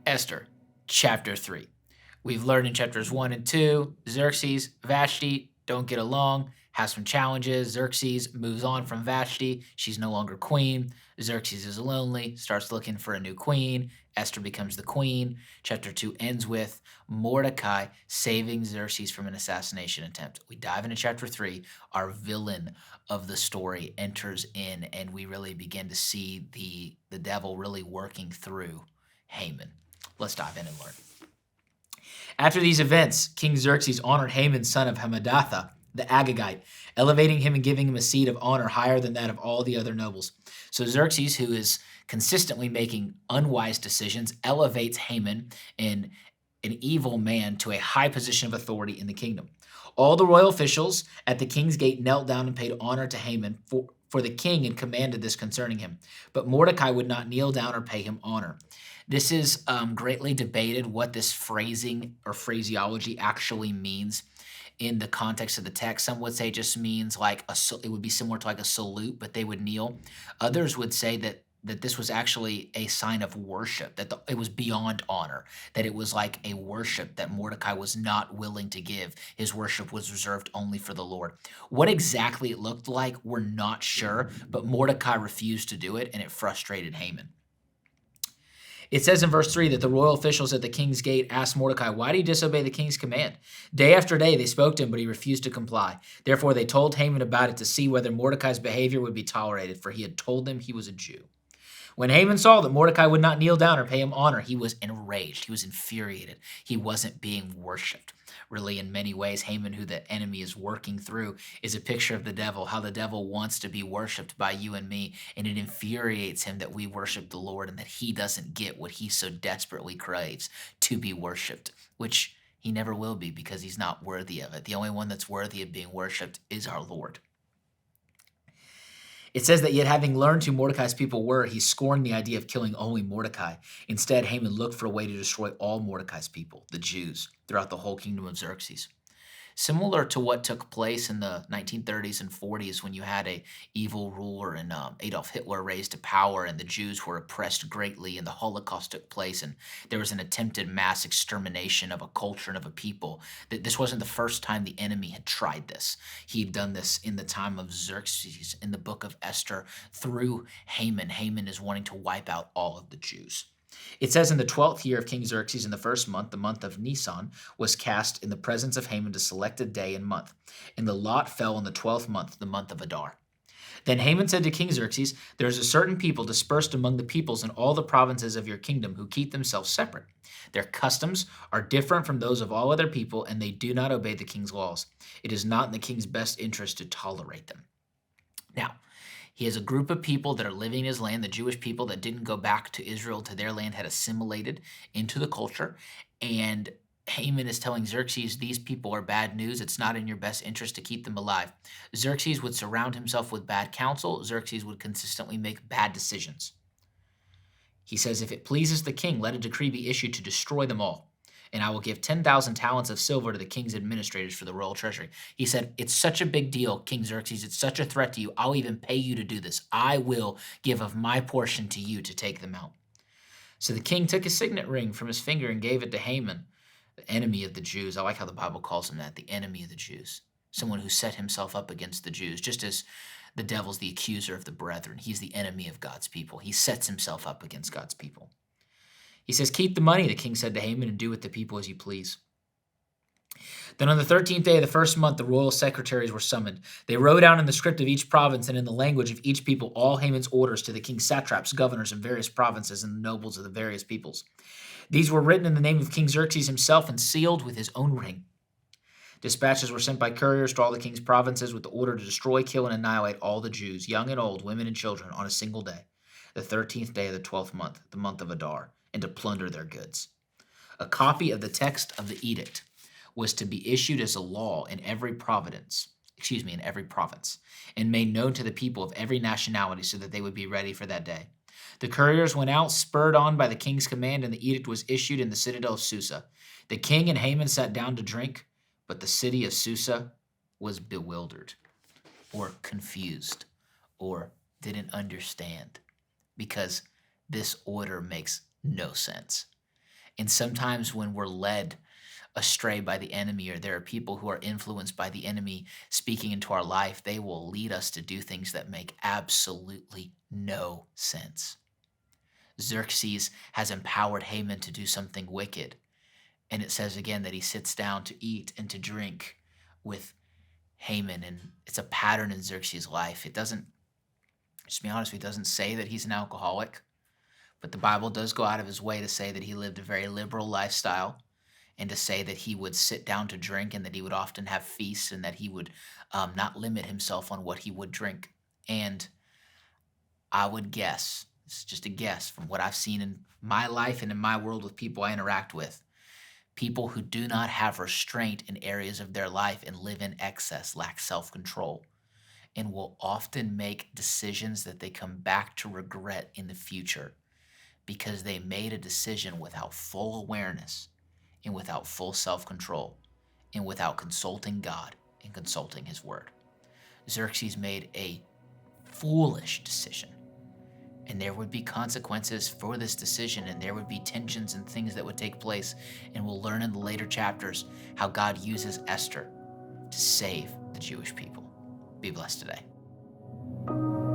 Esther, chapter 3. We've learned in chapters 1 and 2, Xerxes, Vashti don't get along, have some challenges. Xerxes moves on from Vashti. She's no longer queen. Xerxes is lonely, starts looking for a new queen. Esther becomes the queen. Chapter 2 ends with Mordecai saving Xerxes from an assassination attempt. We dive into chapter 3. Our villain of the story enters in, and we really begin to see the devil really working through Haman. Let's dive in and learn. After these events, King Xerxes honored Haman, son of Hammedatha, the Agagite, elevating him and giving him a seat of honor higher than that of all the other nobles. So Xerxes, who is consistently making unwise decisions, elevates Haman, an evil man, to a high position of authority in the kingdom. All the royal officials at the king's gate knelt down and paid honor to Haman, for the king had commanded this concerning him. But Mordecai would not kneel down or pay him honor. This is greatly debated what this phrasing or phraseology actually means in the context of the text. Some would say it just means like it would be similar to like a salute, but they would kneel. Others would say that this was actually a sign of worship, that it was beyond honor, that it was like a worship that Mordecai was not willing to give. His worship was reserved only for the Lord. What exactly it looked like, we're not sure, but Mordecai refused to do it, and it frustrated Haman. It says in verse 3 that the royal officials at the king's gate asked Mordecai, "Why do you disobey the king's command?" Day after day they spoke to him, but he refused to comply. Therefore they told Haman about it to see whether Mordecai's behavior would be tolerated, for he had told them he was a Jew. When Haman saw that Mordecai would not kneel down or pay him honor, he was enraged. He was infuriated. He wasn't being worshipped. Really, in many ways, Haman, who the enemy is working through, is a picture of the devil, how the devil wants to be worshipped by you and me, and it infuriates him that we worship the Lord and that he doesn't get what he so desperately craves, to be worshipped, which he never will be because he's not worthy of it. The only one that's worthy of being worshipped is our Lord. It says that yet having learned who Mordecai's people were, he scorned the idea of killing only Mordecai. Instead, Haman looked for a way to destroy all Mordecai's people, the Jews, throughout the whole kingdom of Xerxes. Similar to what took place in the 1930s and 40s when you had a evil ruler and Adolf Hitler raised to power and the Jews were oppressed greatly and the Holocaust took place and there was an attempted mass extermination of a culture and of a people. This wasn't the first time the enemy had tried this. He'd done this in the time of Xerxes in the book of Esther through Haman. Haman is wanting to wipe out all of the Jews. It says in the 12th year of King Xerxes, in the first month, the month of Nisan, was cast in the presence of Haman to select a day and month. And the lot fell in the 12th month, the month of Adar. Then Haman said to King Xerxes, "There is a certain people dispersed among the peoples in all the provinces of your kingdom who keep themselves separate. Their customs are different from those of all other people, and they do not obey the king's laws. It is not in the king's best interest to tolerate them." Now, he has a group of people that are living in his land. The Jewish people that didn't go back to Israel, to their land, had assimilated into the culture. And Haman is telling Xerxes, these people are bad news. It's not in your best interest to keep them alive. Xerxes would surround himself with bad counsel. Xerxes would consistently make bad decisions. He says, if it pleases the king, let a decree be issued to destroy them all. And I will give 10,000 talents of silver to the king's administrators for the royal treasury. He said, it's such a big deal, King Xerxes. It's such a threat to you. I'll even pay you to do this. I will give of my portion to you to take them out. So the king took his signet ring from his finger and gave it to Haman, the enemy of the Jews. I like how the Bible calls him that, the enemy of the Jews. Someone who set himself up against the Jews, just as the devil's the accuser of the brethren. He's the enemy of God's people. He sets himself up against God's people. He says, keep the money, the king said to Haman, and do with the people as you please. Then on the 13th day of the first month, the royal secretaries were summoned. They wrote down in the script of each province and in the language of each people all Haman's orders to the king's satraps, governors in various provinces, and the nobles of the various peoples. These were written in the name of King Xerxes himself and sealed with his own ring. Dispatches were sent by couriers to all the king's provinces with the order to destroy, kill, and annihilate all the Jews, young and old, women and children, on a single day, the 13th day of the 12th month, the month of Adar, and to plunder their goods. A copy of the text of the edict was to be issued as a law in every province, and made known to the people of every nationality so that they would be ready for that day. The couriers went out, spurred on by the king's command, and the edict was issued in the citadel of Susa. The king and Haman sat down to drink, but the city of Susa was bewildered, or confused, or didn't understand, because this order makes no sense. And sometimes when we're led astray by the enemy, or there are people who are influenced by the enemy speaking into our life, they will lead us to do things that make absolutely no sense. Xerxes has empowered Haman to do something wicked. And it says again that he sits down to eat and to drink with Haman. And it's a pattern in Xerxes' life. It doesn't, just to be honest, it doesn't say that he's an alcoholic, but the Bible does go out of his way to say that he lived a very liberal lifestyle, and to say that he would sit down to drink, and that he would often have feasts, and that he would not limit himself on what he would drink. And I would guess, it's just a guess from what I've seen in my life and in my world with people I interact with, people who do not have restraint in areas of their life and live in excess lack self-control, and will often make decisions that they come back to regret in the future, because they made a decision without full awareness and without full self-control and without consulting God and consulting his word. Xerxes made a foolish decision, and there would be consequences for this decision, and there would be tensions and things that would take place. And we'll learn in the later chapters how God uses Esther to save the Jewish people. Be blessed today.